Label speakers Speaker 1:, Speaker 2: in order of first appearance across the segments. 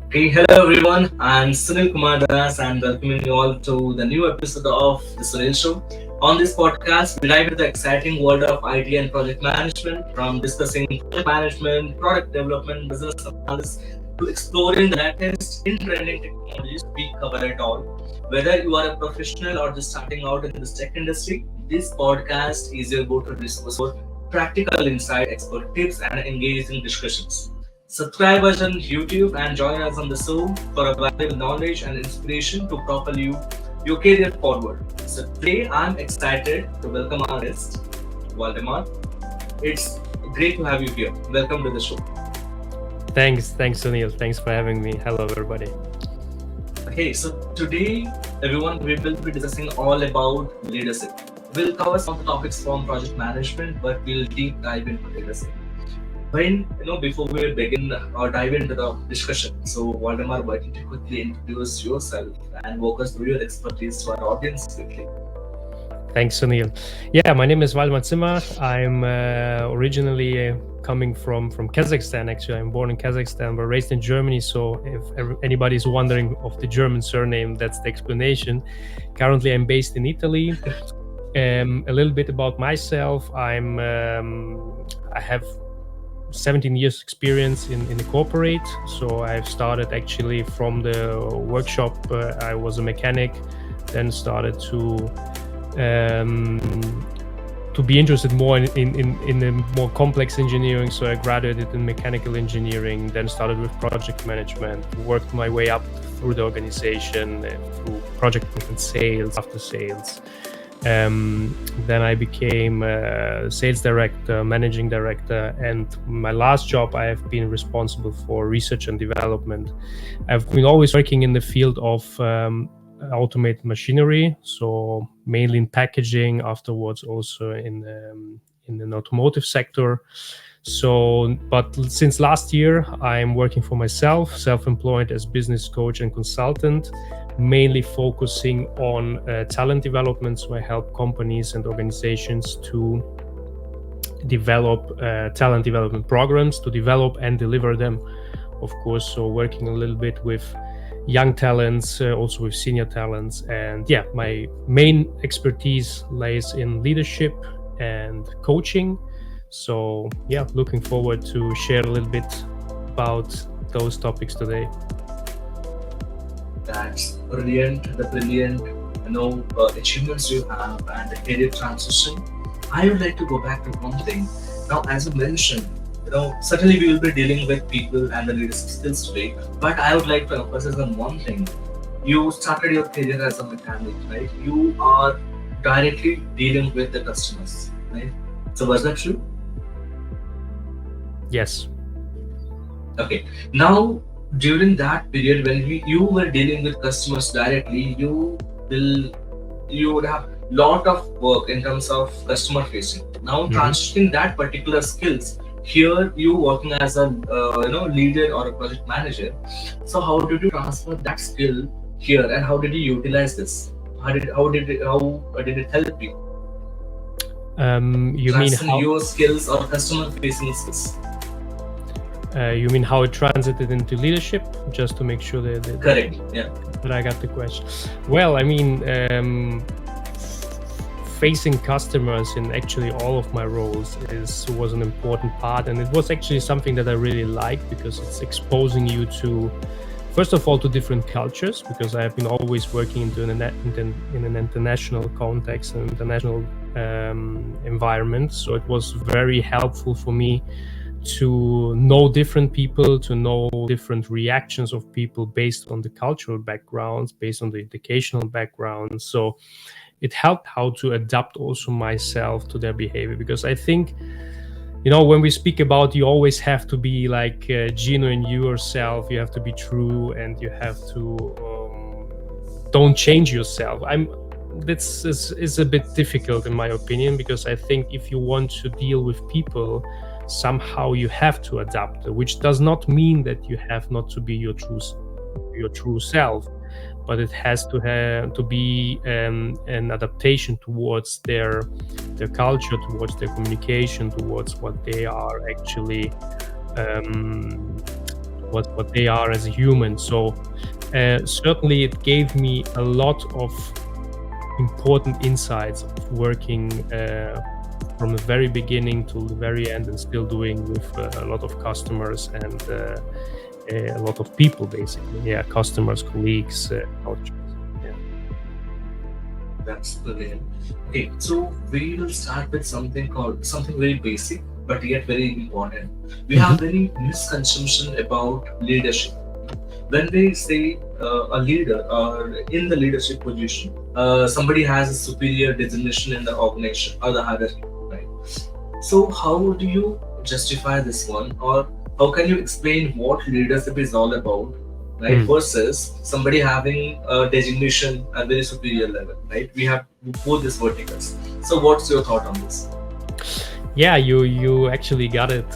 Speaker 1: Okay, hello everyone. I'm Sunil Kumar Das and welcoming you all to the new episode of the Sunil Show. On this podcast, we dive into the exciting world of IT and project management, from discussing project management, product development, business analysis, to exploring the latest in trending technologies. We cover it all. Whether you are a professional or just starting out in this tech industry, this podcast is your go-to resource for practical insight, expert tips, and engaging discussions. Subscribe us on YouTube and join us on the Zoom for a valuable knowledge and inspiration to propel your career forward. So today I'm excited to welcome our guest, Waldemar. It's great to have you here. Welcome to the show.
Speaker 2: Thanks, Sunil. Thanks for having me. Hello, everybody.
Speaker 1: Okay, so today, everyone, we will be discussing all about leadership. We'll cover some of the topics from project management, but we'll deep dive into leadership. Before we begin or dive into the discussion, so Waldemar, why don't you quickly introduce yourself and walk us through your expertise to our audience quickly?
Speaker 2: Thanks, Sunil. Yeah, my name is Waldemar Zimmer. I'm originally coming from Kazakhstan. Actually, I'm born in Kazakhstan, but raised in Germany. So if anybody's wondering of the German surname, that's the explanation. Currently, I'm based in Italy. A little bit about myself. I have 17 years experience in the corporate. So I've started actually from the workshop. I was a mechanic, then started to be interested more in the more complex engineering. So I graduated in mechanical engineering, then started with project management, worked my way up through the organization, through project management, sales, after sales. Then I became sales director, managing director, and my last job I have been responsible for research and development. I've been always working in the field of automated machinery, so mainly in packaging, afterwards also in the automotive sector. So, but since last year, I'm working for myself, self-employed as business coach and consultant, mainly focusing on talent development. So I help companies and organizations to develop talent development programs, to develop and deliver them, of course. So working a little bit with young talents, also with senior talents. And yeah, my main expertise lies in leadership and coaching. So yeah, looking forward to share a little bit about those topics today.
Speaker 1: That's brilliant. The brilliant, achievements you have and the career transition. I would like to go back to one thing. Now, as you mentioned, certainly we will be dealing with people and the leadership skills today. But I would like to emphasize on one thing. You started your career as a mechanic, right? You are directly dealing with the customers, right? So was that true?
Speaker 2: Yes.
Speaker 1: Okay. Now, during that period when you were dealing with customers directly, you would have lot of work in terms of customer facing. Now, transitioning that particular skills, here you working as a leader or a project manager. So how did you transfer that skill here, and how did you utilize this? How did it help you?
Speaker 2: You mean how
Speaker 1: your skills or customer facing skills?
Speaker 2: You mean how it transited into leadership? Just to make sure that
Speaker 1: correct, yeah,
Speaker 2: that I got the question. Well, I mean, facing customers in actually all of my roles was an important part, and it was actually something that I really liked because it's exposing you to, first of all, to different cultures, because I have been always working in an international context and international environment. So it was very helpful for me to know different people, to know different reactions of people based on the cultural backgrounds, based on the educational backgrounds. So it helped how to adapt also myself to their behavior, because I think, when we speak about, you always have to be like genuine yourself, you have to be true, and you have to don't change yourself. This is a bit difficult in my opinion, because I think if you want to deal with people, somehow you have to adapt, which does not mean that you have not to be your true self, but it has to be an adaptation towards their culture, towards their communication, towards what they are actually what they are as a human. So certainly it gave me a lot of important insights of working from the very beginning to the very end, and still doing with a lot of customers and a lot of people, basically. Yeah, customers, colleagues, cultures. Yeah.
Speaker 1: That's brilliant. Okay, so we will start with something very basic but yet very important. We
Speaker 2: Mhm.
Speaker 1: have very misconception about leadership. When we say a leader or in the leadership position, somebody has a superior designation in the organization or the hierarchy, right? So how do you justify this one, or how can you explain what leadership is all about, right?
Speaker 2: Mm.
Speaker 1: Versus somebody having a designation at very superior level, right? We have both these verticals. So what's your thought on this?
Speaker 2: Yeah, you actually got it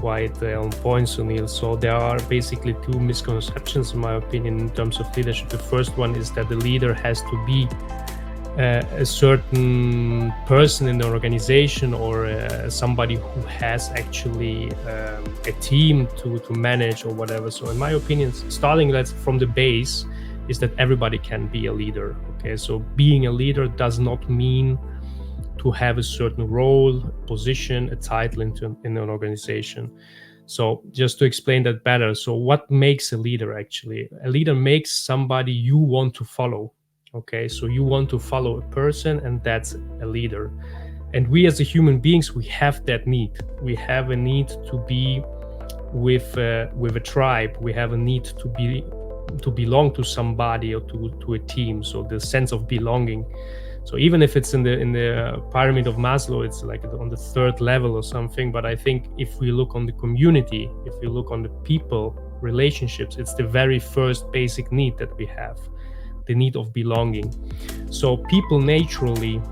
Speaker 2: quite on point, Sunil. So there are basically two misconceptions, in my opinion, in terms of leadership. The first one is that the leader has to be a certain person in the organization, or somebody who has actually a team to manage or whatever. So in my opinion, starting let's from the base is that everybody can be a leader. Okay, so being a leader does not mean to have a certain role, position, a title in an organization. So just to explain that better, so what makes a leader actually? A leader makes somebody you want to follow. Okay, so you want to follow a person, and that's a leader. And we as a human beings, we have that need. We have a need to be with a tribe. We have a need to belong to somebody or to a team. So the sense of belonging. So even if it's in the pyramid of Maslow, it's like on the third level or something. But I think if we look on the community, if we look on the people, relationships, it's the very first basic need that we have, the need of belonging. So people naturally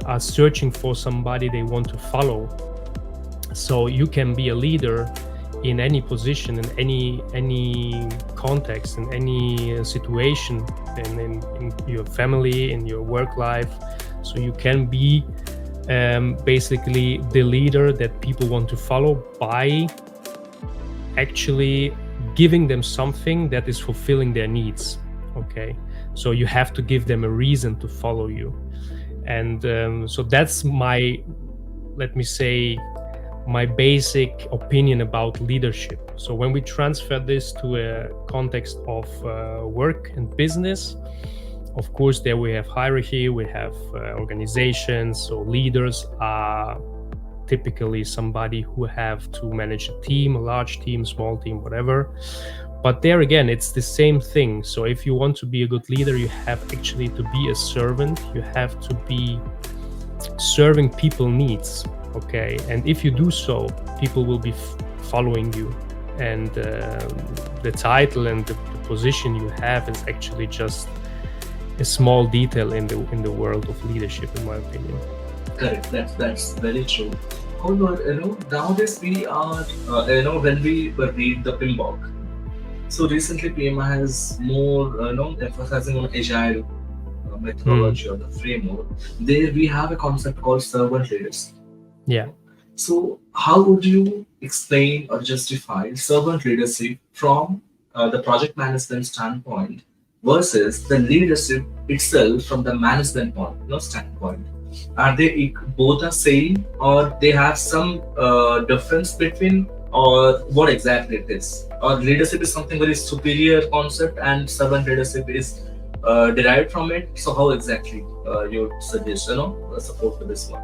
Speaker 2: are searching for somebody they want to follow. So you can be a leader in any position, in any context, in any situation, in your family, in your work life. So you can be basically the leader that people want to follow by actually giving them something that is fulfilling their needs. Okay, so you have to give them a reason to follow you. And so that's my, let me say, my basic opinion about leadership. So when we transfer this to a context of work and business, of course, there we have hierarchy, we have organizations. So leaders are typically somebody who have to manage a team, a large team, small team, whatever. But there again, it's the same thing. So if you want to be a good leader, you have actually to be a servant. You have to be serving people needs. Okay, and if you do so, people will be following you, and the title and the position you have is actually just a small detail in the world of leadership, in my opinion.
Speaker 1: Correct. That's very true. However, nowadays we are, when we read the PMBOK. So recently, PMI has more, emphasizing on agile methodology or the framework. There we have a concept called servant leaders.
Speaker 2: Yeah.
Speaker 1: So how would you explain or justify servant leadership from the project management standpoint versus the leadership itself from the management point, standpoint? Are they both are same, or they have some difference between, or what exactly it is? Or leadership is something very superior concept and servant leadership is derived from it. So how exactly you suggest, support for this one?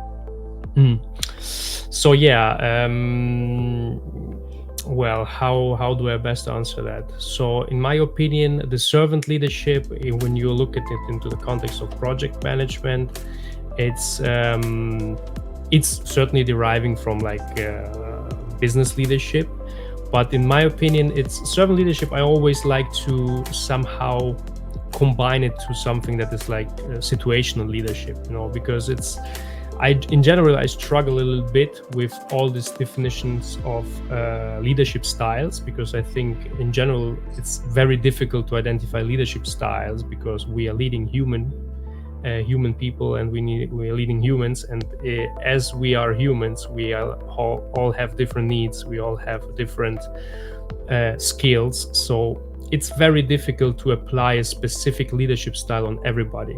Speaker 2: So yeah, well, how do I best answer that? So in my opinion, the servant leadership, when you look at it into the context of project management, it's certainly deriving from like business leadership. But in my opinion, it's servant leadership. I always like to somehow combine it to something that is like situational leadership, because in general, I struggle a little bit with all these definitions of leadership styles, because I think in general, it's very difficult to identify leadership styles, because we are leading human people, and we are leading humans, and as we are humans, we all have different needs, we all have different skills. So it's very difficult to apply a specific leadership style on everybody.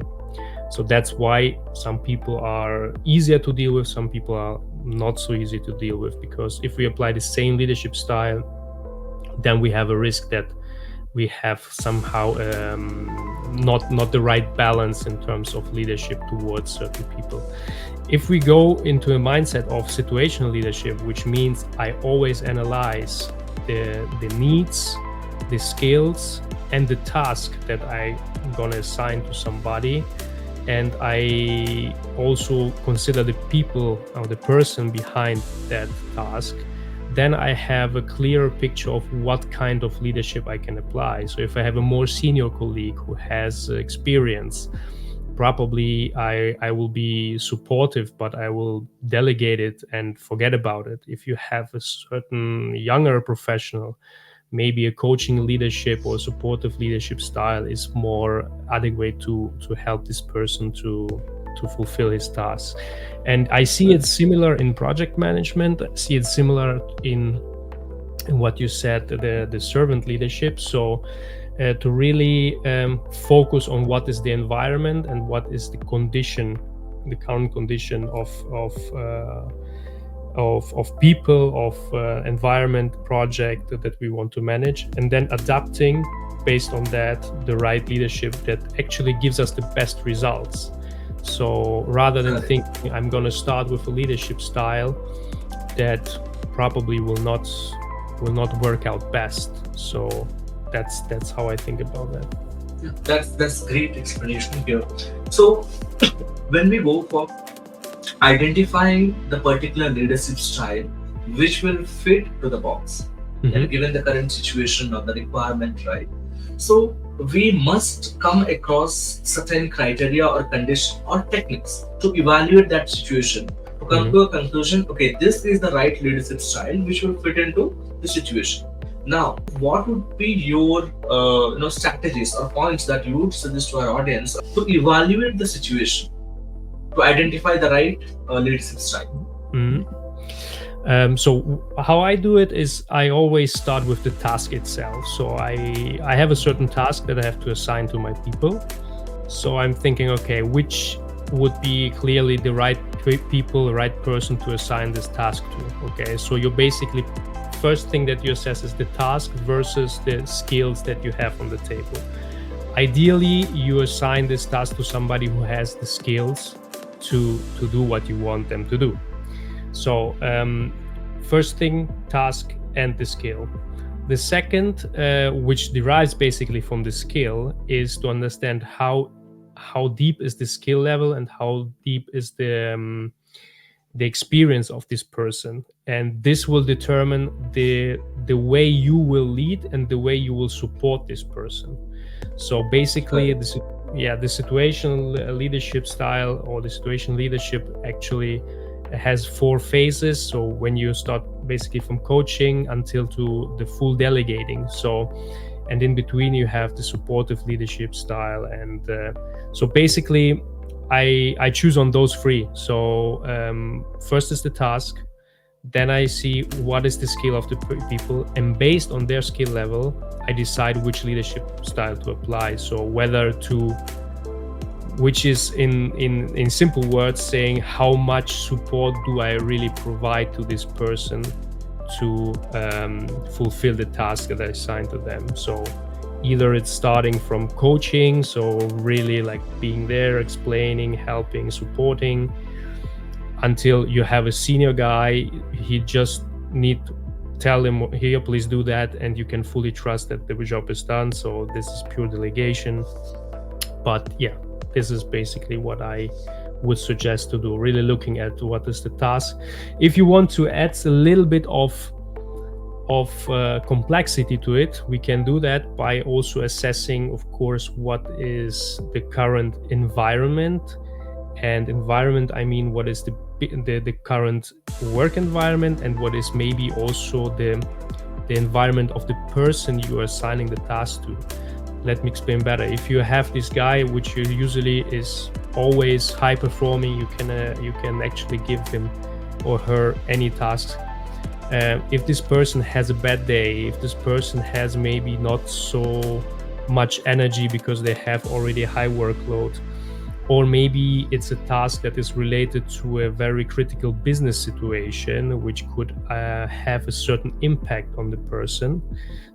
Speaker 2: So that's why some people are easier to deal with, some people are not so easy to deal with, because if we apply the same leadership style, then we have a risk that we have somehow not the right balance in terms of leadership towards certain people. If we go into a mindset of situational leadership, which means I always analyze the needs, the skills, and the task that I'm gonna assign to somebody, and I also consider the people or the person behind that task, then I have a clearer picture of what kind of leadership I can apply. So if I have a more senior colleague who has experience, probably I will be supportive, but I will delegate it and forget about it. If you have a certain younger professional, maybe a coaching leadership or supportive leadership style is more adequate to help this person to fulfill his tasks. And I see it similar in project management. I see it similar in what you said, the servant leadership. So to really focus on what is the environment and what is the condition, the current condition of people, of environment, project that we want to manage, and then adapting based on that the right leadership that actually gives us the best results. So rather than thinking I'm going to start with a leadership style that probably will not work out best. So that's how I think about that.
Speaker 1: Yeah, that's great explanation here. So when we go for identifying the particular leadership style which will fit to the box, and given the current situation or the requirement, right? So we must come across certain criteria or condition or techniques to evaluate that situation, to come to a conclusion, okay, this is the right leadership style which will fit into the situation. Now, what would be your strategies or points that you would suggest to our audience to evaluate the situation, to identify the right leadership style?
Speaker 2: So how I do it is I always start with the task itself. So I have a certain task that I have to assign to my people. So I'm thinking, okay, which would be clearly the right people, the right person to assign this task to. Okay, so you're basically, first thing that you assess is the task versus the skills that you have on the table. Ideally, you assign this task to somebody who has the skills to do what you want them to do. So first thing, task and the skill. The second, which derives basically from the skill, is to understand how deep is the skill level and how deep is the experience of this person, and this will determine the way you will lead and the way you will support this person. So basically, the situational leadership style or the situation leadership actually has 4 phases. So when you start basically from coaching until to the full delegating. So, and in between you have the supportive leadership style. And so basically I choose on those 3. So first is the task, then I see what is the skill of the people, and based on their skill level, I decide which leadership style to apply. So whether to, which is in simple words saying how much support do I really provide to this person to fulfill the task that I assigned to them. So either it's starting from coaching, so really like being there, explaining, helping, supporting, until you have a senior guy, he just need to tell him, here, please do that, and you can fully trust that the job is done. So this is pure delegation. But yeah, this is basically what I would suggest to do, really looking at what is the task. If you want to add a little bit of complexity to it, we can do that by also assessing, of course, what is the current environment. And environment, I mean, what is the current work environment, and what is maybe also the environment of the person you are assigning the task to. Let me explain better. If you have this guy, which usually is always high performing, you can actually give him or her any tasks If this person has a bad day, if this person has maybe not so much energy because they have already a high workload, or maybe it's a task that is related to a very critical business situation, which could have a certain impact on the person.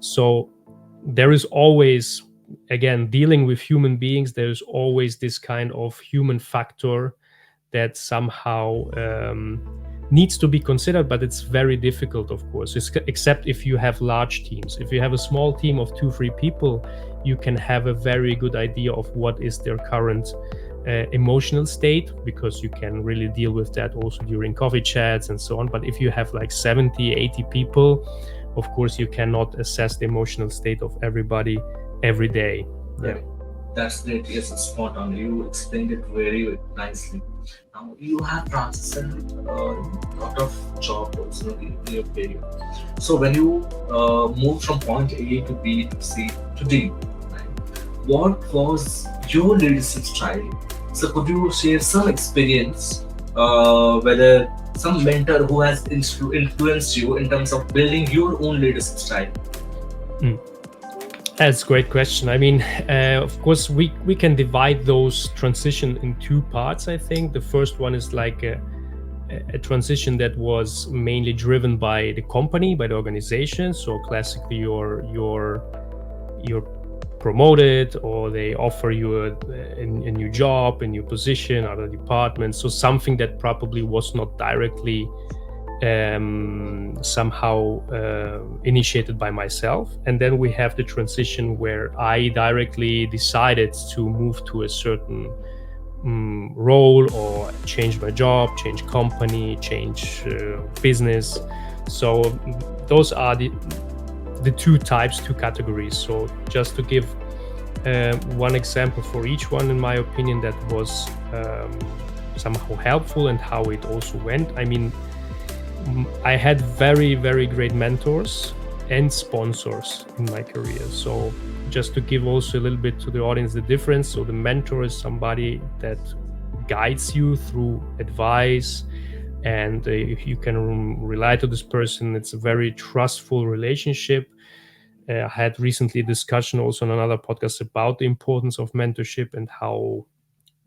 Speaker 2: So there is always, again, dealing with human beings, there's always this kind of human factor that somehow needs to be considered, but it's very difficult, of course, except if you have large teams. If you have a small team of 2-3 people, you can have a very good idea of what is their current emotional state, because you can really deal with that also during coffee chats and so on. But if you have like 70-80 people, of course you cannot assess the emotional state of everybody every day.
Speaker 1: Yeah, that's great. Yes, it's spot on. You explained it very nicely. Now you have transitioned a lot of job roles in your career. So when you moved from point A to B to C to D, right, what was your leadership style? So could you share some experience, whether some mentor who has influenced you in terms of building your own leadership style?
Speaker 2: Mm. That's a great question. I mean, of course, we can divide those transition in two parts. I think the first one is like a transition that was mainly driven by the company, by the organization. So classically, you're promoted, or they offer you a new job, a new position, other department. So something that probably was not directly somehow initiated by myself. And then we have the transition where I directly decided to move to a certain role, or change my job, change company, change business. So those are the two types, two categories. So just to give one example for each one, in my opinion, that was somehow helpful and how it also went. I mean, I had very, very great mentors and sponsors in my career. So just to give also a little bit to the audience the difference. So the mentor is somebody that guides you through advice, and if you can rely to this person, it's a very trustful relationship. I had recently a discussion also on another podcast about the importance of mentorship and how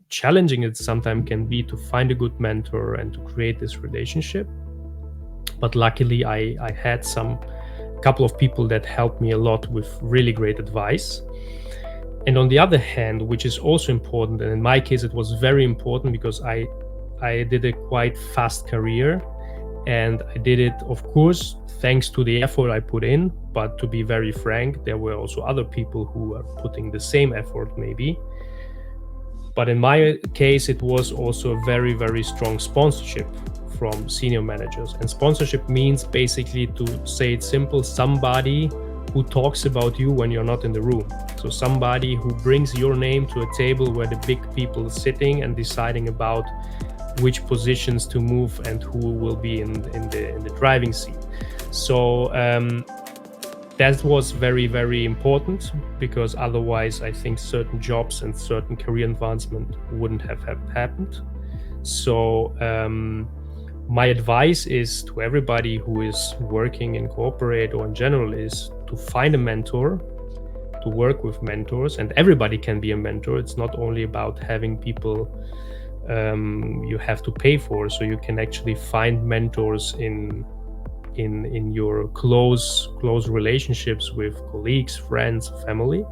Speaker 2: challenging it sometimes can be to find a good mentor and to create this relationship. But luckily, I had a couple of people that helped me a lot with really great advice. And on the other hand, which is also important, and in my case, it was very important because I did a quite fast career, and I did it, of course, thanks to the effort I put in. But to be very frank, there were also other people who were putting the same effort, maybe. But in my case, it was also a very, very strong sponsorship from senior managers. And sponsorship means, basically, to say it simple, somebody who talks about you when you're not in the room. So somebody who brings your name to a table where the big people are sitting and deciding about which positions to move and who will be in the driving seat. So that was very, very important, because otherwise I think certain jobs and certain career advancement wouldn't have happened. So my advice is to everybody who is working in corporate or in general is to find a mentor, to work with mentors, and everybody can be a mentor. It's not only about having people you have to pay for. So you can actually find mentors in your close relationships with colleagues, friends, family.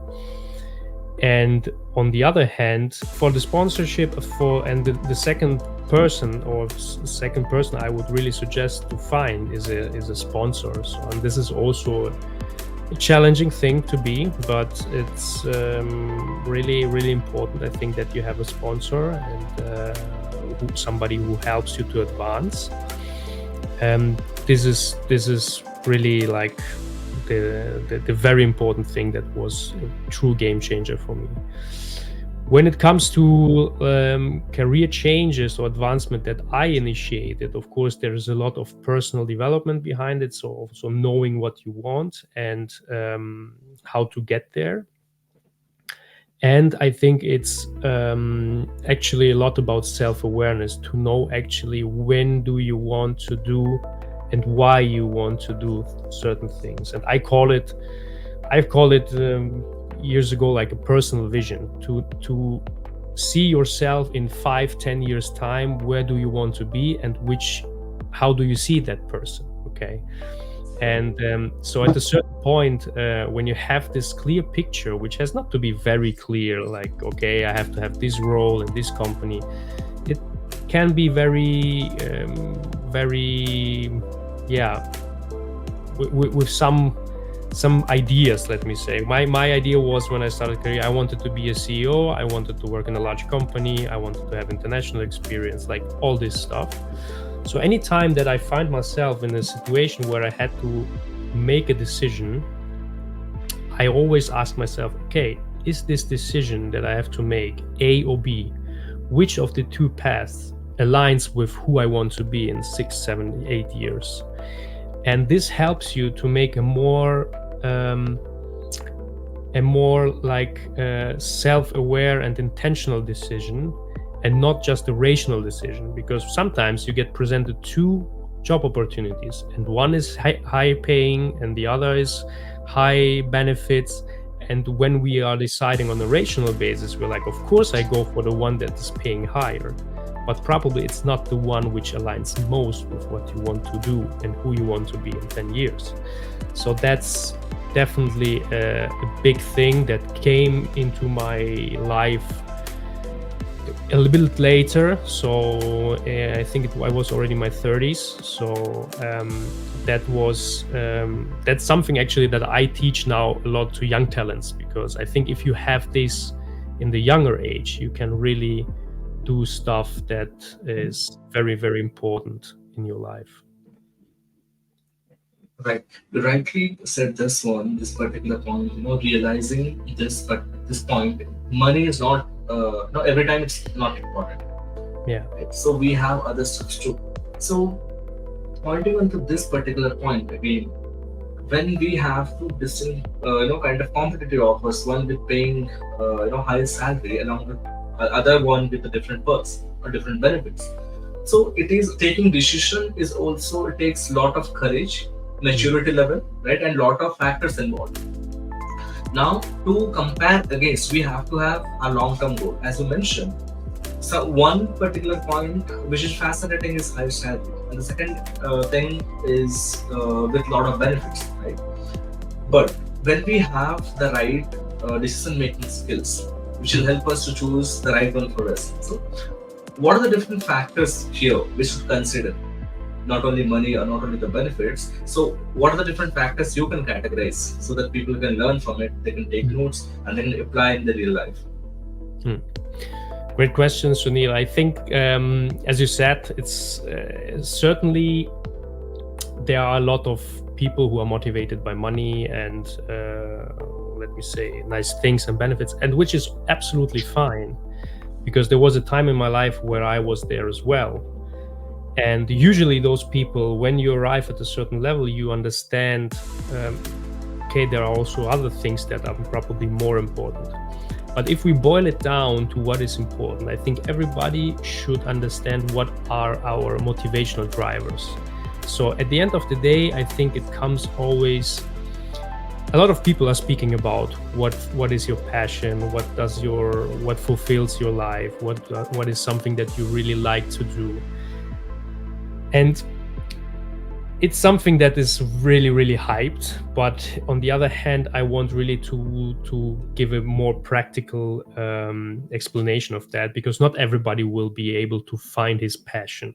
Speaker 2: And on the other hand, for the sponsorship, the second person I would really suggest to find is a sponsor. So, and this is also a challenging thing to be, but it's really, really important, I think, that you have a sponsor and somebody who helps you to advance. This is really like the very important thing that was a true game changer for me. When it comes to career changes or advancement that I initiated, of course, there is a lot of personal development behind it. So also knowing what you want and how to get there. And I think it's actually a lot about self-awareness, to know actually when do you want to do and why you want to do certain things. And I've called it years ago like a personal vision, to see yourself in 5-10 years time. Where do you want to be, and how do you see that person? Okay. And so at a certain point, when you have this clear picture, which has not to be very clear, like, okay, I have to have this role in this company, it can be very yeah, with some ideas. Let me say, my idea was, when I started career, I wanted to be a CEO, I wanted to work in a large company, I wanted to have international experience, like all this stuff. So anytime that I find myself in a situation where I had to make a decision, I always ask myself, okay, is this decision that I have to make A or B? Which of the two paths aligns with who I want to be in 6, 7, 8 years? And this helps you to make a more self-aware and intentional decision, and not just a rational decision. Because sometimes you get presented two job opportunities, and one is high paying and the other is high benefits. And when we are deciding on a rational basis, we're like, of course I go for the one that is paying higher, but probably it's not the one which aligns most with what you want to do and who you want to be in 10 years. So that's definitely a big thing that came into my life a little bit later. So I think I was already in my 30s. So that's something actually that I teach now a lot to young talents, because I think if you have this in the younger age, you can really do stuff that is very, very important in your life.
Speaker 1: Right. You rightly said this particular point, realizing this point, money is not every time it's not important.
Speaker 2: Yeah.
Speaker 1: Right? So we have other stuff too. So pointing on to this particular point again, when we have two distinct, kind of competitive offers, one with paying, high salary, along with other one with a different perks or different benefits. So it is taking decision is also, it takes lot of courage, maturity level, right, and lot of factors involved. Now to compare against, we have to have a long-term goal, as you mentioned. So one particular point which is fascinating is high salary, and the second thing is with lot of benefits, right? But when we have the right decision-making skills, which will help us to choose the right one for us. So what are the different factors here we should consider? Not only money or not only the benefits. So what are the different factors you can categorize so that people can learn from it, they can take notes and then apply in their real life?
Speaker 2: Great question, Sunil. I think, as you said, it's certainly there are a lot of people who are motivated by money and let me say nice things and benefits, and which is absolutely fine, because there was a time in my life where I was there as well. And usually those people, when you arrive at a certain level, you understand, okay, there are also other things that are probably more important. But if we boil it down to what is important, I think everybody should understand what are our motivational drivers. So at the end of the day, I think it comes always, a lot of people are speaking about what is your passion, what fulfills your life, what is something that you really like to do. And it's something that is really, really hyped. But on the other hand, I want really to give a more practical explanation of that, because not everybody will be able to find his passion.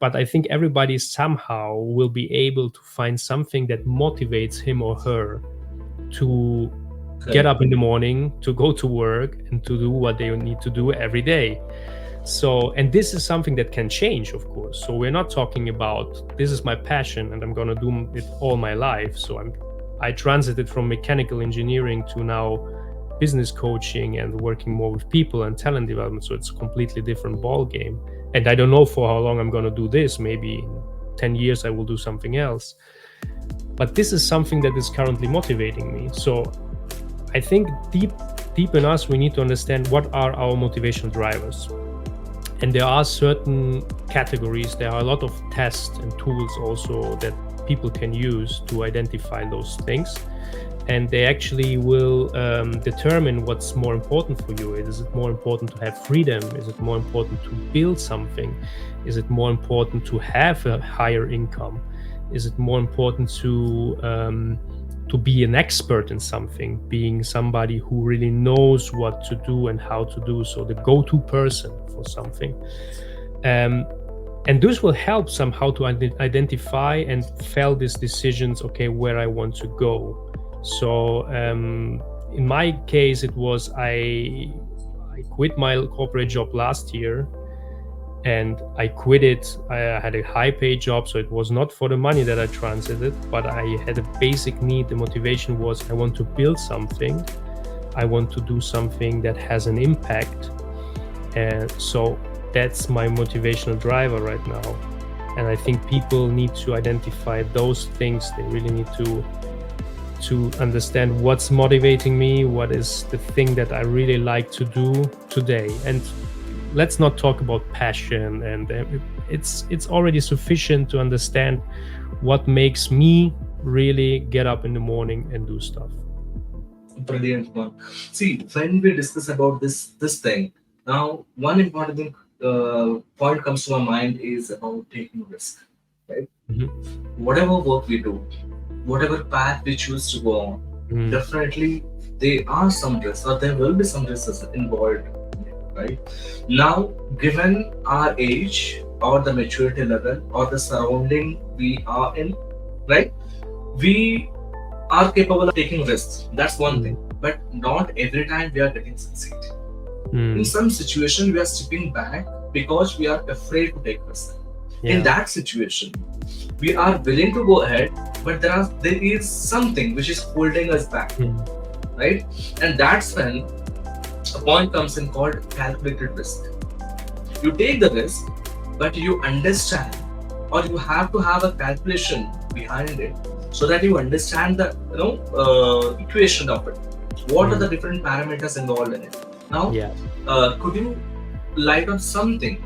Speaker 2: But I think everybody somehow will be able to find something that motivates him or her to get up in the morning, to go to work, and to do what they need to do every day. So, and this is something that can change, of course. So we're not talking about, this is my passion and I'm going to do it all my life. So I transited from mechanical engineering to now business coaching and working more with people and talent development. So it's a completely different ball game. And I don't know for how long I'm going to do this. Maybe in 10 years I will do something else. But this is something that is currently motivating me. So I think deep in us, we need to understand what are our motivational drivers. And there are certain categories, there are a lot of tests and tools also that people can use to identify those things. And they actually will determine what's more important for you. Is it more important to have freedom? Is it more important to build something? Is it more important to have a higher income? Is it more important to be an expert in something, being somebody who really knows what to do and how to do, so the go-to person for something? And this will help somehow to identify and fell these decisions, okay, where I want to go. So in my case, it was I quit my corporate job last year, and I quit it. I had a high paid job, so it was not for the money that I transited, but I had a basic need. The motivation was I want to build something. I want to do something that has an impact. And so that's my motivational driver right now. And I think people need to identify those things. They really need to understand what's motivating me, what is the thing that I really like to do today. And let's not talk about passion, and it's already sufficient to understand what makes me really get up in the morning and do stuff.
Speaker 1: Brilliant one. See, when we discuss about this thing, now one important thing, point comes to my mind is about taking risk, right? Whatever work we do, whatever path we choose to go on, definitely there are some risks, or there will be some risks involved, right? Now, given our age or the maturity level or the surrounding we are in, right, we are capable of taking risks. That's one thing. But not every time we are getting succeed. In some situation, we are stepping back because we are afraid to take risks. In that situation, we are willing to go ahead, but there is something which is holding us back, right? And that's when a point comes in called calculated risk. You take the risk, but you understand, or you have to have a calculation behind it, so that you understand the equation of it. What are the different parameters involved in it? Now, could you light on something,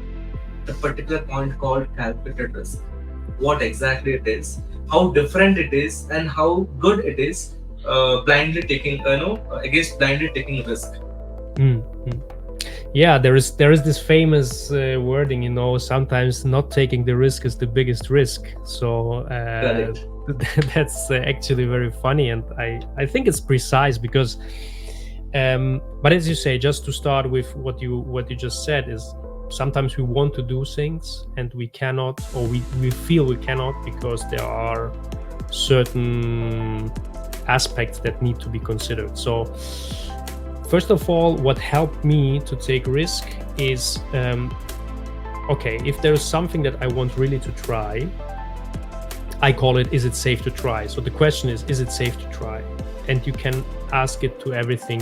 Speaker 1: the particular point called calculated risk? What exactly it is, how different it is, and how good it is blindly taking, against blindly taking risk.
Speaker 2: Yeah, there is this famous wording, sometimes not taking the risk is the biggest risk. So that's actually very funny, and I think it's precise because but as you say, just to start with what you just said, is sometimes we want to do things and we cannot, or we feel we cannot, because there are certain aspects that need to be considered. So first of all, what helped me to take risk is okay, if there's something that I want really to try, I call it, is it safe to try? So the question is it safe to try? And you can ask it to everything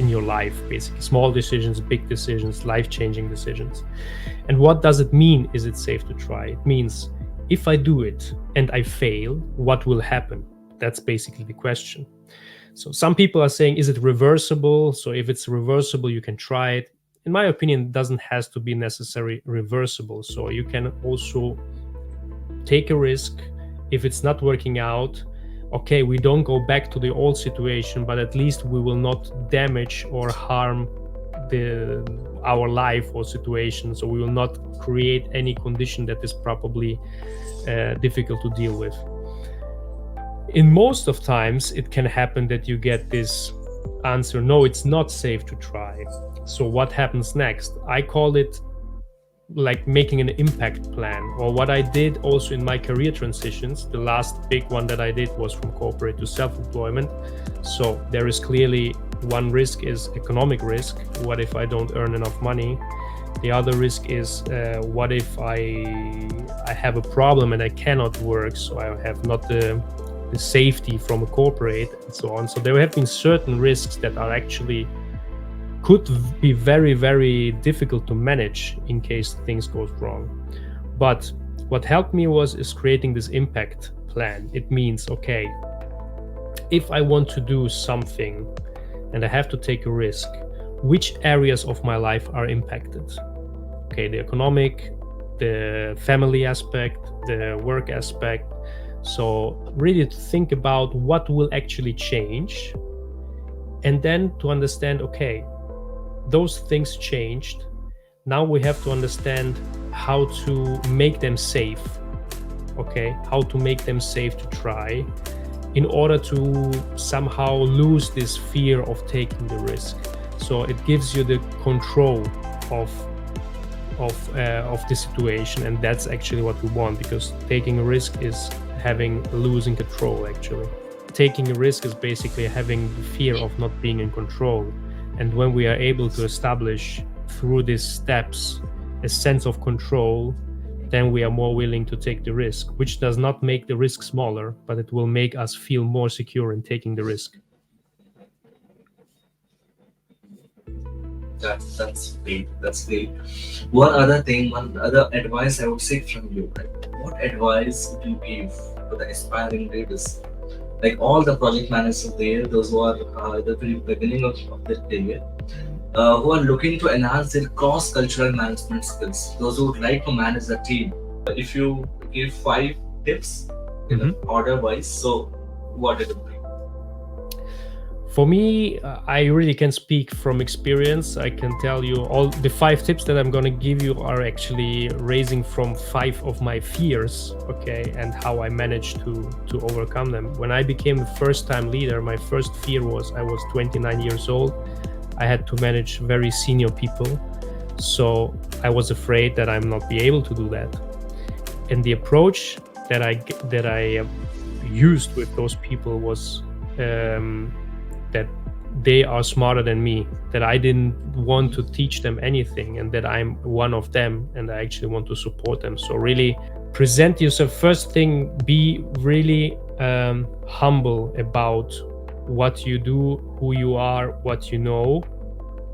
Speaker 2: in your life, basically small decisions, big decisions, life-changing decisions. And what does it mean, is it safe to try? It means if I do it and I fail, what will happen? That's basically the question. So some people are saying, is it reversible? So if it's reversible, you can try it. In my opinion, it doesn't have to be necessarily reversible. So you can also take a risk. If it's not working out, okay, we don't go back to the old situation, but at least we will not damage or harm our life or situation. So we will not create any condition that is probably difficult to deal with. In most of times, it can happen that you get this answer, no, it's not safe to try. So what happens next? I call it like making an impact plan, or what I did also in my career transitions. The last big one that I did was from corporate to self-employment. So there is clearly one risk is economic risk. What if I don't earn enough money? The other risk is what if I have a problem and I cannot work, so I have not the safety from a corporate and so on. So there have been certain risks that are actually could be very, very difficult to manage in case things go wrong. But what helped me is creating this impact plan. It means, okay, if I want to do something and I have to take a risk, which areas of my life are impacted? okay, the economic, the family aspect, the work aspect. So really to think about what will actually change, and then to understand, okay, those things changed. Now we have to understand how to make them safe. Okay, how to make them safe to try, in order to somehow lose this fear of taking the risk. So it gives you the control of the situation, and that's actually what we want, because taking a risk is losing control. Actually, taking a risk is basically having the fear of not being in control. And when we are able to establish through these steps a sense of control, then we are more willing to take the risk, which does not make the risk smaller, but it will make us feel more secure in taking the risk.
Speaker 1: That's great. That's great. One other thing, one other advice I would seek from you, right? What advice would you give to the aspiring leaders? Like all the project managers there, those who are at the very beginning of their career, who are looking to enhance their cross-cultural management skills, those who would like to manage a team. If you give 5 tips in an order wise, so what it would be?
Speaker 2: For me, I really can speak from experience. I can tell you all the 5 tips that I'm going to give you are actually raising from 5 of my fears, okay, and how I managed to overcome them. When I became the first-time leader, my first fear was I was 29 years old. I had to manage very senior people, so I was afraid that I'm not be able to do that. And the approach that I used with those people was that they are smarter than me, that I didn't want to teach them anything, and that I'm one of them and I actually want to support them. So really present yourself. First thing, be really humble about what you do, who you are, what you know,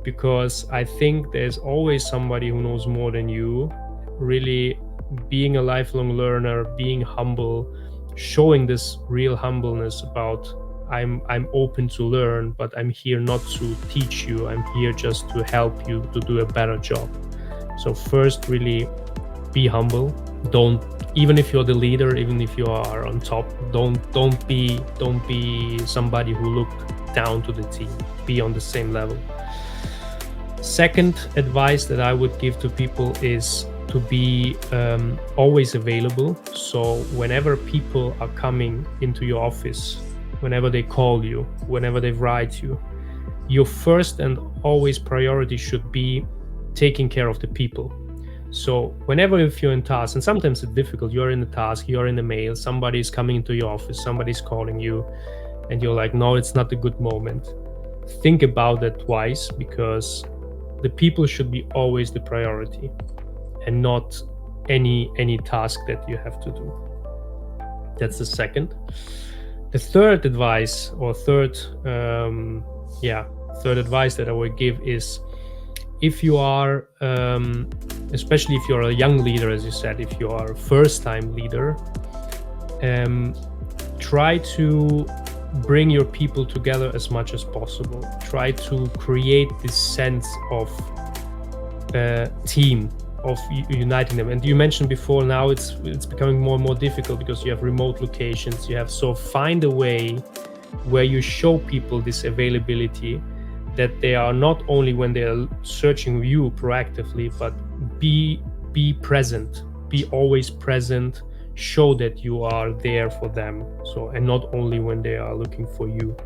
Speaker 2: because I think there's always somebody who knows more than you. Really being a lifelong learner, being humble, showing this real humbleness about I'm open to learn, but I'm here not to teach you. I'm here just to help you to do a better job. So first, really be humble. Don't, even if you're the leader, even if you are on top, don't be somebody who look down to the team. Be on the same level. Second advice that I would give to people is to be always available. So whenever people are coming into your office, whenever they call you, whenever they write you, your first and always priority should be taking care of the people. So whenever if you're in task, and sometimes it's difficult, you're in the task, you're in the mail, somebody's coming into your office, somebody's calling you, and you're like, no, it's not a good moment. Think about that twice, because the people should be always the priority and not any task that you have to do. That's the second. The third advice, or third advice that I would give is, if you are, especially if you're a young leader, as you said, if you are a first-time leader, try to bring your people together as much as possible. Try to create this sense of team, of uniting them. And you mentioned before, now it's becoming more and more difficult because you have remote locations. So find a way where you show people this availability, that they are not only when they are searching you proactively, but be present, be always present, show that you are there for them. So, and not only when they are looking for you.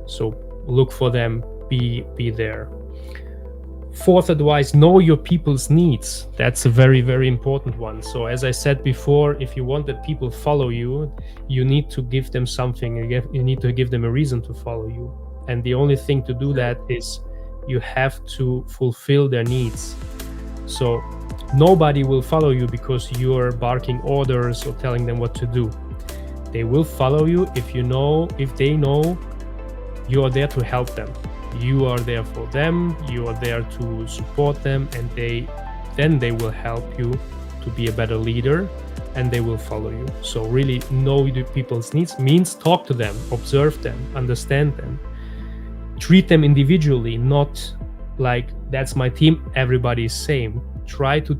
Speaker 2: So look for them, be there. Fourth advice, know your people's needs. That's a very, very important one. So as I said before, if you want that people follow you, you need to give them something. You need to give them a reason to follow you. And the only thing to do that is you have to fulfill their needs. So nobody will follow you because you're barking orders or telling them what to do. They will follow you if they know you are there to help them. You are there for them, you are there to support them, and then they will help you to be a better leader, and they will follow you. So really know the people's needs means talk to them, observe them, understand them, treat them individually, not like that's my team, everybody is same. try to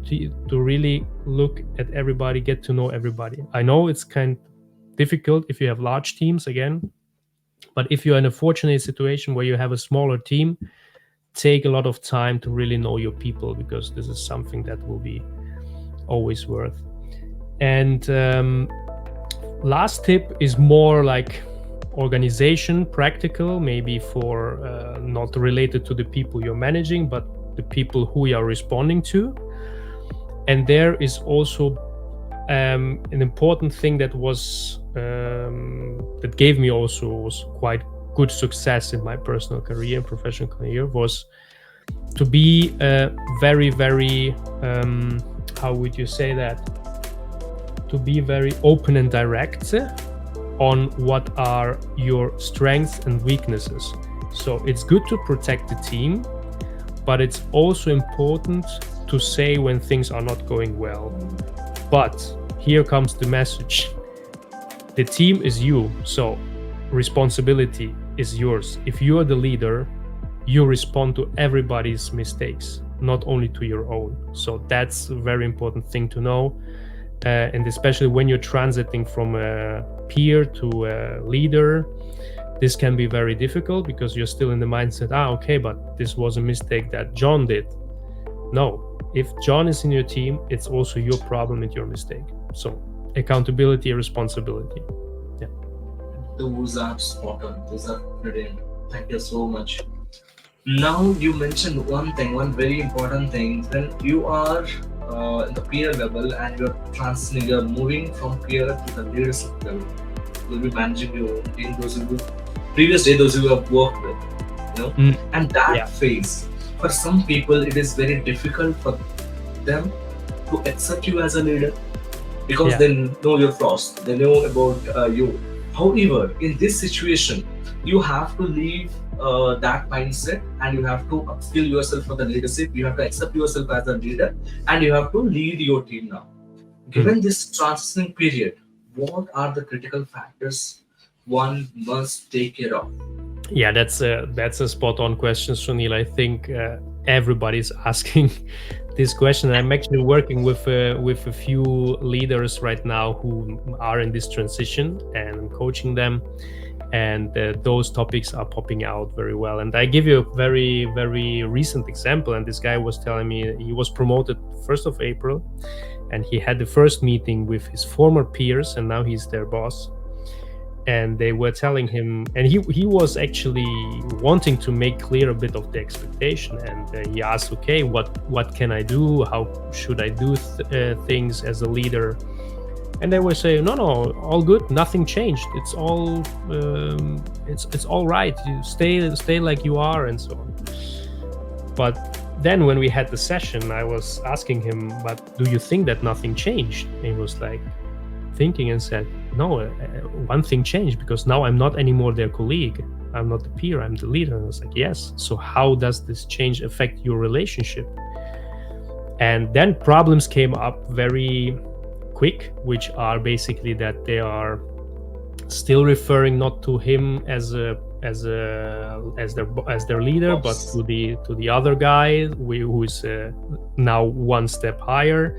Speaker 2: really look at everybody, get to know everybody. I know it's kind of difficult if you have large teams again, but if you're in a fortunate situation where you have a smaller team, take a lot of time to really know your people, because this is something that will be always worth. And last tip is more like organization, practical, maybe for not related to the people you're managing, but the people who you are responding to. And there is also an important thing that was that gave me also quite good success in my personal career and professional career, was to be very, very how would you say that, to be very open and direct on what are your strengths and weaknesses. So it's good to protect the team, but it's also important to say when things are not going well. But here comes the message. The team is you, so responsibility is yours. If you are the leader, you respond to everybody's mistakes, not only to your own. So that's a very important thing to know. And especially when you're transiting from a peer to a leader, this can be very difficult because you're still in the mindset, okay, but this was a mistake that John did. No, if John is in your team, it's also your problem and your mistake. So accountability and responsibility. Yeah.
Speaker 1: Those are spot on. Those are brilliant. Thank you so much. Now you mentioned one thing, one very important thing. When you are in the peer level and you're transitioning, you're moving from peer to the leadership level. You'll be managing your own team, those who previously those who have worked with, and that phase. For some people, it is very difficult for them to accept you as a leader because they know your flaws, they know about you. However, in this situation, you have to leave that mindset and you have to upskill yourself for the leadership. You have to accept yourself as a leader and you have to lead your team now. Given this transitioning period, what are the critical factors one must take care of?
Speaker 2: Yeah, that's a spot on question, Sunil. I think everybody's asking this question. I'm actually working with a few leaders right now who are in this transition, and I'm coaching them. And those topics are popping out very well. And I give you a very, very recent example. And this guy was telling me he was promoted 1st of April, and he had the first meeting with his former peers, and now he's their boss. And they were telling him, and he was actually wanting to make clear a bit of the expectation. And he asked, okay, what can I do? How should I do things as a leader? And they were saying, no, all good, nothing changed. It's all it's all right. You stay like you are, and so on. But then when we had the session, I was asking him, but do you think that nothing changed? And he was like thinking and said, no, one thing changed, because now I'm not anymore their colleague. I'm not the peer, I'm the leader. And I was like, yes. So how does this change affect your relationship? And then problems came up very quick, which are basically that they are still referring not to him as their leader, but to the other guy who is now one step higher.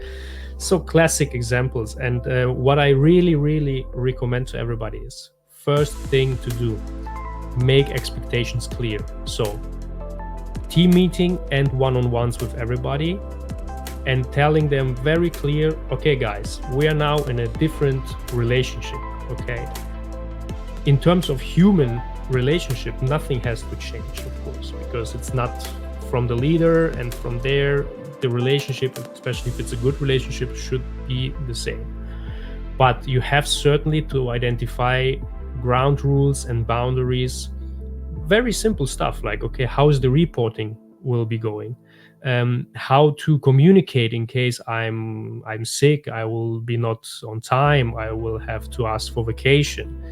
Speaker 2: So classic examples. And what I really, really recommend to everybody is, first thing to do, make expectations clear. So team meeting and one-on-ones with everybody, and telling them very clear, okay guys, we are now in a different relationship, okay? In terms of human relationship, nothing has to change, of course, because it's not from the leader, and from there, the relationship, especially if it's a good relationship, should be the same. But you have certainly to identify ground rules and boundaries. Very simple stuff like, okay, how is the reporting will be going? How to communicate in case I'm sick, I will be not on time, I will have to ask for vacation.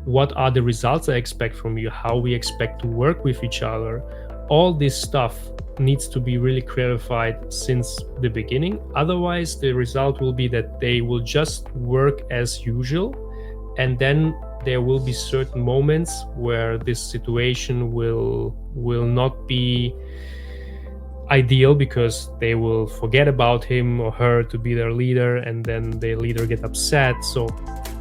Speaker 2: What are the results I expect from you? How we expect to work with each other? All this stuff needs to be really clarified since the beginning. Otherwise, the result will be that they will just work as usual, and then there will be certain moments where this situation will not be ideal because they will forget about him or her to be their leader, and then the leader get upset. So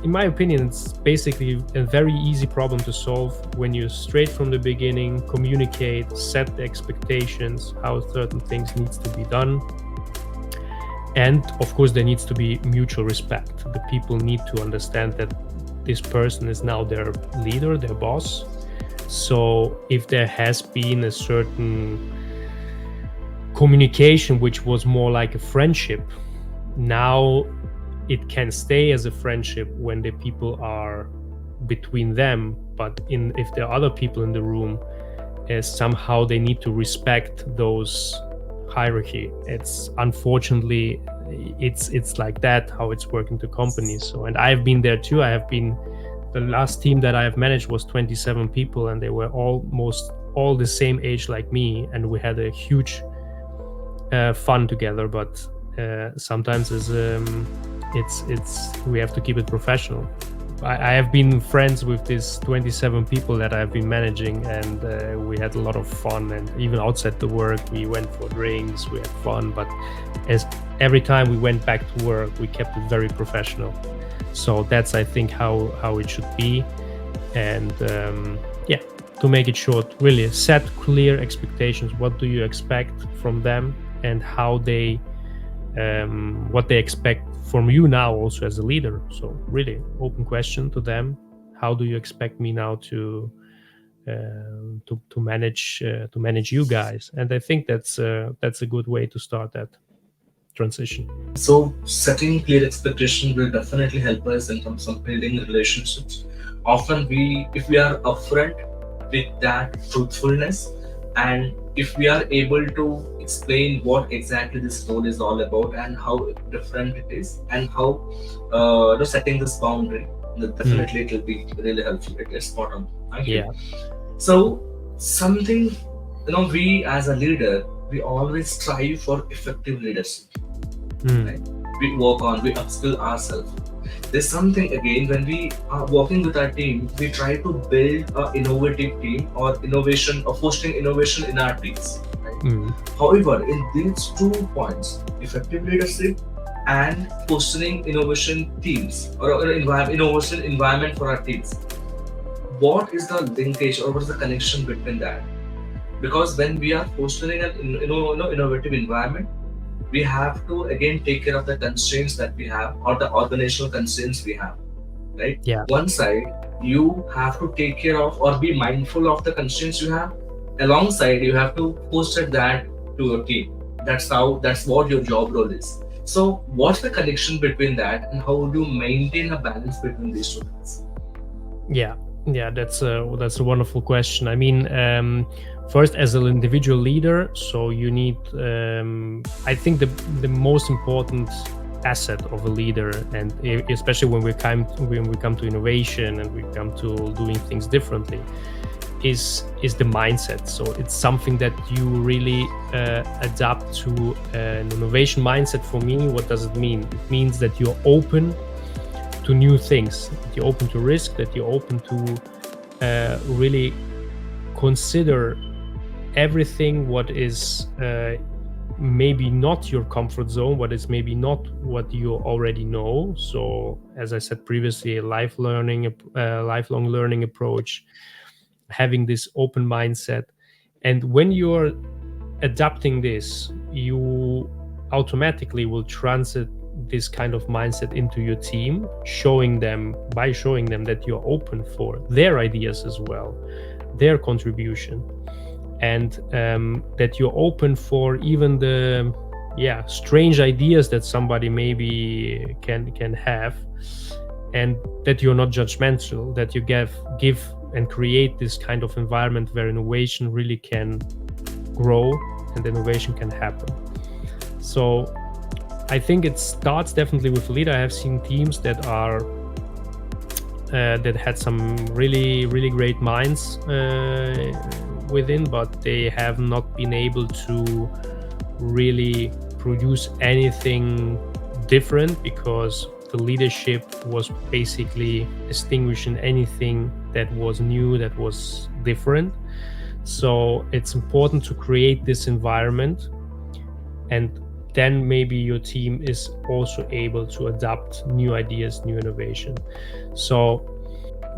Speaker 2: in my opinion, it's basically a very easy problem to solve when you straight from the beginning communicate, set the expectations, how certain things needs to be done. And of course, there needs to be mutual respect. The people need to understand that this person is now their leader, their boss. So if there has been a certain communication which was more like a friendship, now it can stay as a friendship when the people are between them, but if there are other people in the room, somehow they need to respect those hierarchy. It's unfortunately it's like that how it's working to companies. So, and I've been there too. The last team that I have managed was 27 people, and they were almost all the same age like me, and we had a huge fun together. But sometimes it's we have to keep it professional. I have been friends with these 27 people that I've been managing, and we had a lot of fun. And even outside the work, we went for drinks, we had fun. But as every time we went back to work, we kept it very professional. So that's, I think, how it should be. And yeah, to make it short, really set clear expectations. What do you expect from them, and how they what they expect from you now also as a leader. So really open question to them: how do you expect me now to manage you guys? And I think that's a good way to start that transition.
Speaker 1: So setting clear expectation will definitely help us in terms of building relationships. Often if we are upfront with that truthfulness, and if we are able to explain what exactly this role is all about and how different it is, and how setting this boundary, then definitely it will be really helpful. It is spot on. Thank you.
Speaker 2: Yeah.
Speaker 1: So something, we as a leader, we always strive for effective leadership. Right? We upskill ourselves. There's something, again, when we are working with our team, we try to build an innovative team or innovation or fostering innovation in our teams. Right? However, in these 2 points, effective leadership and fostering innovation teams or innovation environment for our teams, what is the linkage or what is the connection between that? Because when we are fostering an innovative environment, we have to again take care of the constraints that we have, or the organizational constraints we have, right?
Speaker 2: Yeah.
Speaker 1: One side, you have to take care of or be mindful of the constraints you have. Alongside, you have to foster that to your team. That's what your job role is. So what's the connection between that, and how do you maintain a balance between these 2 things?
Speaker 2: Yeah, that's a wonderful question. I mean, first, as an individual leader, so you need, I think the most important asset of a leader, and especially when we come to innovation and we come to doing things differently, is the mindset. So it's something that you really adapt to an innovation mindset. For me, what does it mean? It means that you're open to new things, that you're open to risk, that you're open to really consider everything what is maybe not your comfort zone, what is maybe not what you already know. So as I said previously, a lifelong learning approach, having this open mindset. And when you're adapting this, you automatically will transit this kind of mindset into your team, showing them that you're open for their ideas as well, their contribution, and that you're open for even the strange ideas that somebody maybe can have, and that you're not judgmental, that you give and create this kind of environment where innovation really can grow and innovation can happen. So I think it starts definitely with leader. I have seen teams that are that had some really, really great minds within, but they have not been able to really produce anything different, because the leadership was basically extinguishing anything that was new, that was different. So it's important to create this environment, and then maybe your team is also able to adapt new ideas, new innovation. So,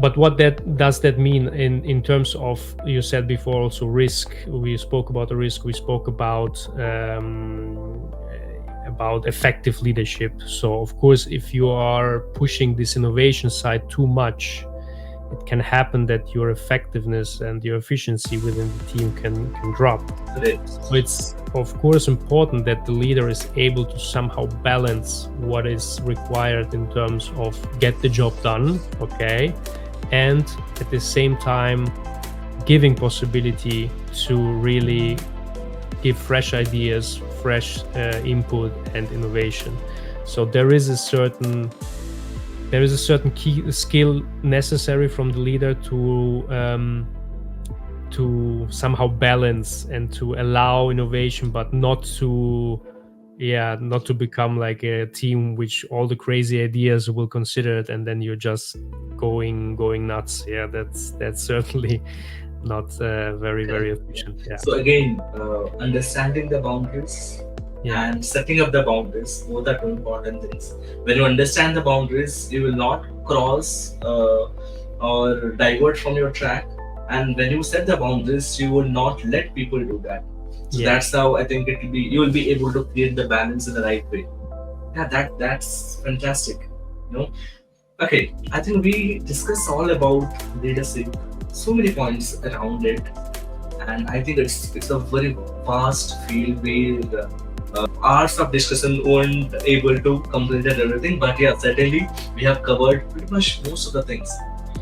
Speaker 2: but what that does that mean in terms of, you said before also risk. We spoke about the risk. We spoke about effective leadership. So of course, if you are pushing this innovation side too much, it can happen that your effectiveness and your efficiency within the team can drop.
Speaker 1: Right.
Speaker 2: So it's of course important that the leader is able to somehow balance what is required in terms of get the job done, okay, and at the same time giving possibility to really give fresh ideas, fresh input and innovation. So there is a certain key skill necessary from the leader to somehow balance and to allow innovation, but not to become like a team which all the crazy ideas will consider it, and then you're just going nuts. Yeah, that's certainly not very efficient. Yeah.
Speaker 1: So again, understanding the boundaries and setting up the boundaries, both are two important things. When you understand the boundaries, you will not cross or divert from your track. And when you set the boundaries, you will not let people do that. So that's how I think it will be. You will be able to create the balance in the right way. Yeah, that's fantastic. You know. Okay, I think we discussed all about leadership. So many points around it, and I think it's a very vast field where hours of discussion weren't able to complete everything. But yeah, certainly we have covered pretty much most of the things.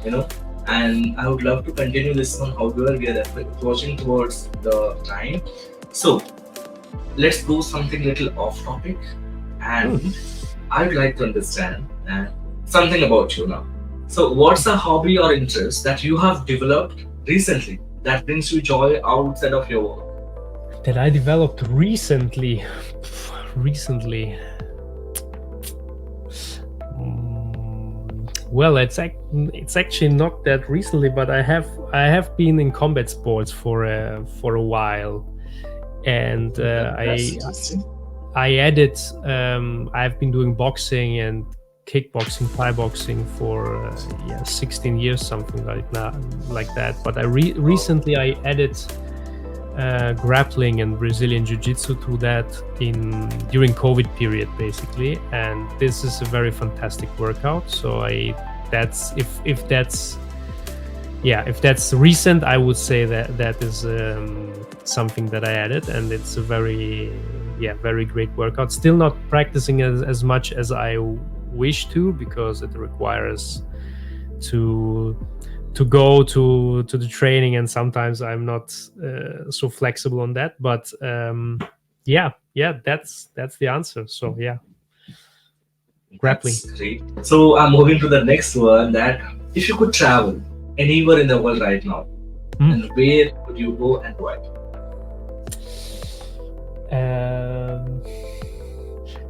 Speaker 1: You know. And I would love to continue this one. However, we are approaching towards the time, so let's do something little off topic. And I would like to understand something about you now. So, what's a hobby or interest that you have developed recently that brings you joy outside of your work?
Speaker 2: That I developed recently. Well, it's actually not that recently, but I have been in combat sports for a while, and I added. I've been doing boxing and kickboxing, Thai boxing for 16 years, something like that. But recently I added grappling and Brazilian Jiu-Jitsu to that during COVID period, basically, and this is a very fantastic workout. So if that's recent, I would say that is something that I added, and it's a very great workout. Still not practicing as much as I wish to, because it requires to go to the training, and sometimes I'm not so flexible on that. But that's the answer. So grappling.
Speaker 1: That's great. So I'm moving to the next one. That if you could travel anywhere in the world right now, and where would you go and why?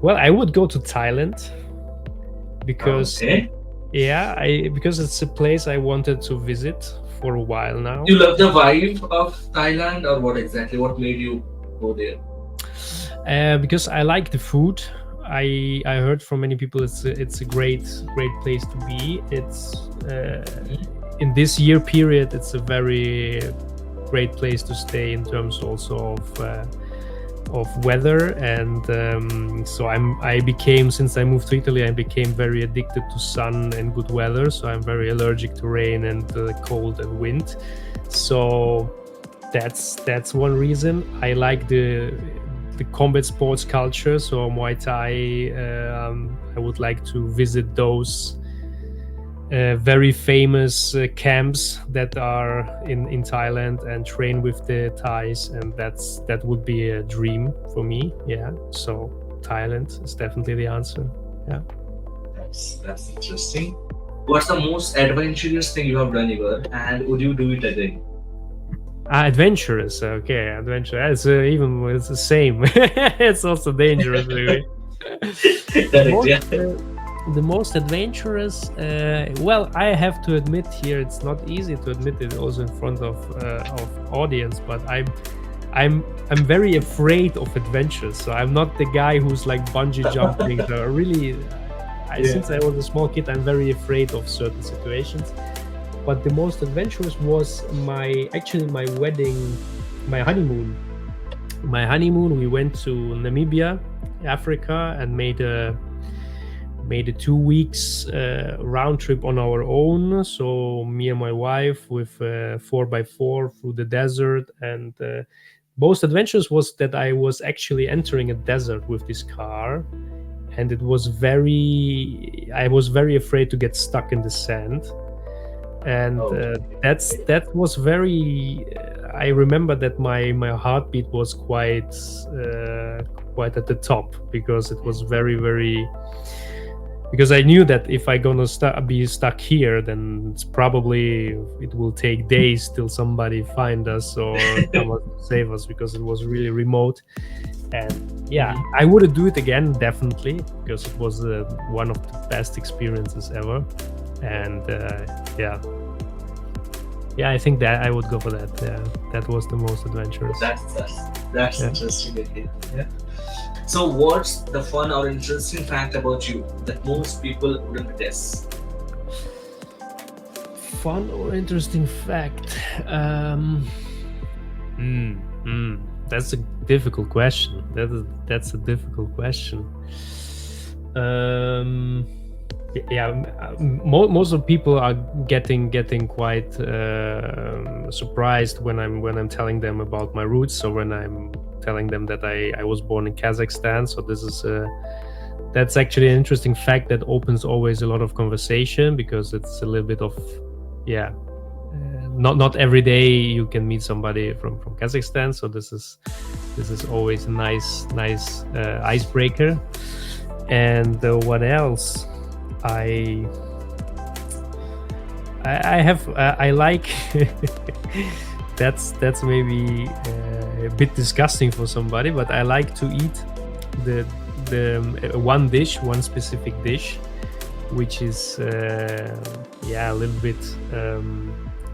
Speaker 2: Well, I would go to Thailand because. Okay. Because it's a place I wanted to visit for a while now.
Speaker 1: You love the vibe of Thailand, or what exactly? What made you go there?
Speaker 2: Because I like the food. I heard from many people it's a great place to be. It's in this year period, it's a very great place to stay in terms also of weather, and so I became, since I moved to Italy, I became very addicted to sun and good weather. So I'm very allergic to rain and cold and wind. So that's one reason. I like the combat sports culture. So Muay Thai, I would like to visit those very famous camps that are in Thailand and train with the Thais, and that would be a dream for me. So Thailand is definitely the answer.
Speaker 1: That's interesting. What's the most adventurous thing you have done ever, and would you do it again?
Speaker 2: Adventurous, okay, adventure. It's the same. It's also dangerous, maybe. The most adventurous. Well, I have to admit here, it's not easy to admit it also in front of audience, but I'm very afraid of adventures. So I'm not the guy who's like bungee jumping. So really, since I was a small kid, I'm very afraid of certain situations. But the most adventurous was my wedding, my honeymoon. My honeymoon, we went to Namibia, Africa, and made a 2 weeks round trip on our own. So me and my wife with 4x4 through the desert. And most adventurous was that I was actually entering a desert with this car, and I was very afraid to get stuck in the sand. And that was very. I remember that my heartbeat was quite at the top, because it was very, very. Because I knew that if I gonna be stuck here, then it will take days till somebody find us or come out to save us, because it was really remote. And I would do it again, definitely, because it was one of the best experiences ever. And I think that I would go for that. That was the most adventurous.
Speaker 1: That's interesting again. Yeah. So what's the fun or interesting fact about you that most people wouldn't guess?
Speaker 2: Fun or interesting fact? That's a difficult question. That's a difficult question. Most of people are getting quite surprised when I'm telling them about my roots. So when I'm telling them that I was born in Kazakhstan, so this is that's actually an interesting fact that opens always a lot of conversation, because it's a little bit of not every day you can meet somebody from Kazakhstan. So this is always a nice icebreaker. And what else? I like that's maybe a bit disgusting for somebody, but I like to eat the one specific dish, which is a little bit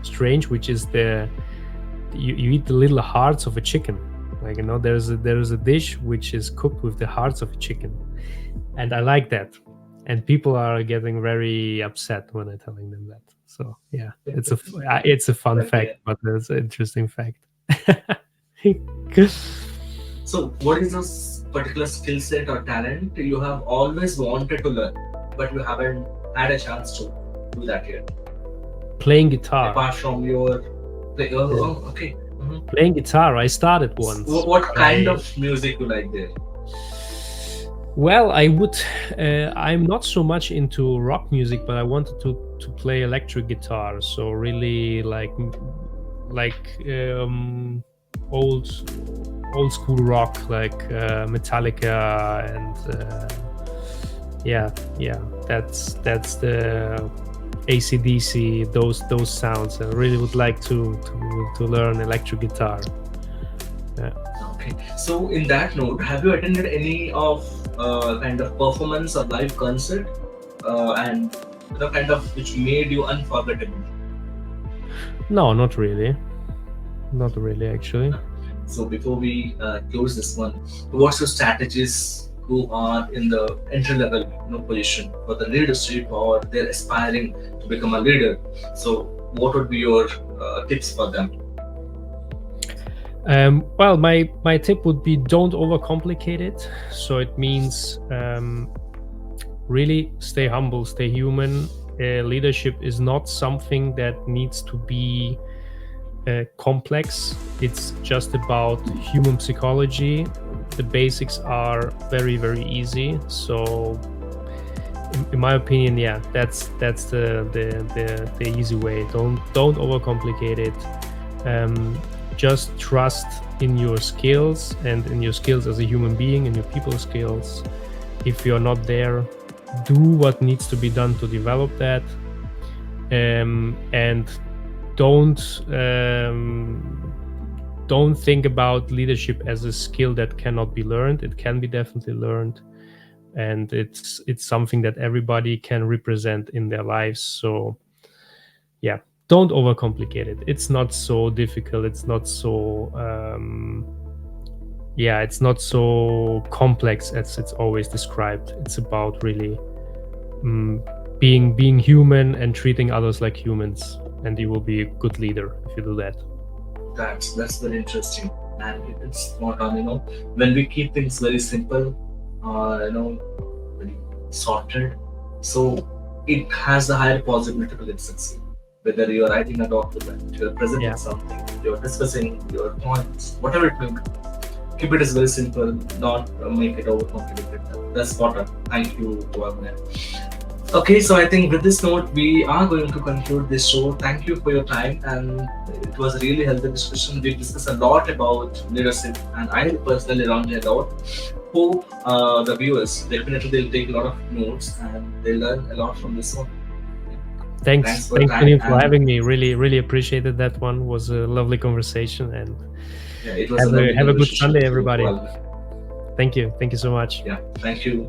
Speaker 2: strange, which is you eat the little hearts of a chicken. Like, there's a dish which is cooked with the hearts of a chicken, and I like that. And people are getting very upset when I'm telling them that. So it's a fun fact, but it's an interesting fact.
Speaker 1: So what is this particular skill set or talent you have always wanted to learn, but you haven't had a chance to do that yet?
Speaker 2: Playing guitar.
Speaker 1: Apart from your okay. Mm-hmm.
Speaker 2: Playing guitar, I started once.
Speaker 1: What kind of music you like there?
Speaker 2: Well, I'm not so much into rock music, but I wanted to play electric guitar. So really like old school rock, like Metallica, and that's the AC/DC, those sounds. I really would like to learn electric guitar. Yeah.
Speaker 1: Okay. So in that note, have you attended any of kind of performance or live concert, and kind of which made you unforgettable?
Speaker 2: No, not really actually.
Speaker 1: So before we close this one, what's your strategies who are in the entry level position for the leadership, or they're aspiring to become a leader? So what would be your tips for them?
Speaker 2: Well, my tip would be, don't overcomplicate it. So it means really stay humble, stay human. Leadership is not something that needs to be complex. It's just about human psychology. The basics are very, very easy. So in my opinion, that's the easy way. Don't overcomplicate it. Just trust in your skills and in your skills as a human being and your people skills. If you're not there, do what needs to be done to develop that, and don't think about leadership as a skill that cannot be learned. It can be definitely learned, and it's something that everybody can represent in their lives. So yeah, don't overcomplicate it. It's not so difficult. It's not so it's not so complex as it's always described. It's about really being human and treating others like humans, and you will be a good leader if you do that.
Speaker 1: That's very interesting, and it's not on, when we keep things very simple, very sorted, so it has a higher possibility to get succeed. Whether you're writing a document, you're presenting
Speaker 2: Yeah.
Speaker 1: something, you're discussing your points, whatever it may be, keep it as very simple, not make it overcomplicated. That's spot on. Thank you, Wagner. Okay, so I think with this note, we are going to conclude this show. Thank you for your time, and it was a really healthy discussion. We discussed a lot about leadership, and I personally learned a lot. Hope the viewers definitely they'll take a lot of notes and they'll learn a lot from this one.
Speaker 2: Thanks
Speaker 1: for your time,
Speaker 2: Sunil, for
Speaker 1: and
Speaker 2: having me. Really appreciated that one. It was a lovely conversation, and
Speaker 1: yeah, it was
Speaker 2: have a good
Speaker 1: conversation
Speaker 2: Sunday,
Speaker 1: with you.
Speaker 2: everybody.
Speaker 1: Well,
Speaker 2: Thank you so much.
Speaker 1: yeah, thank you.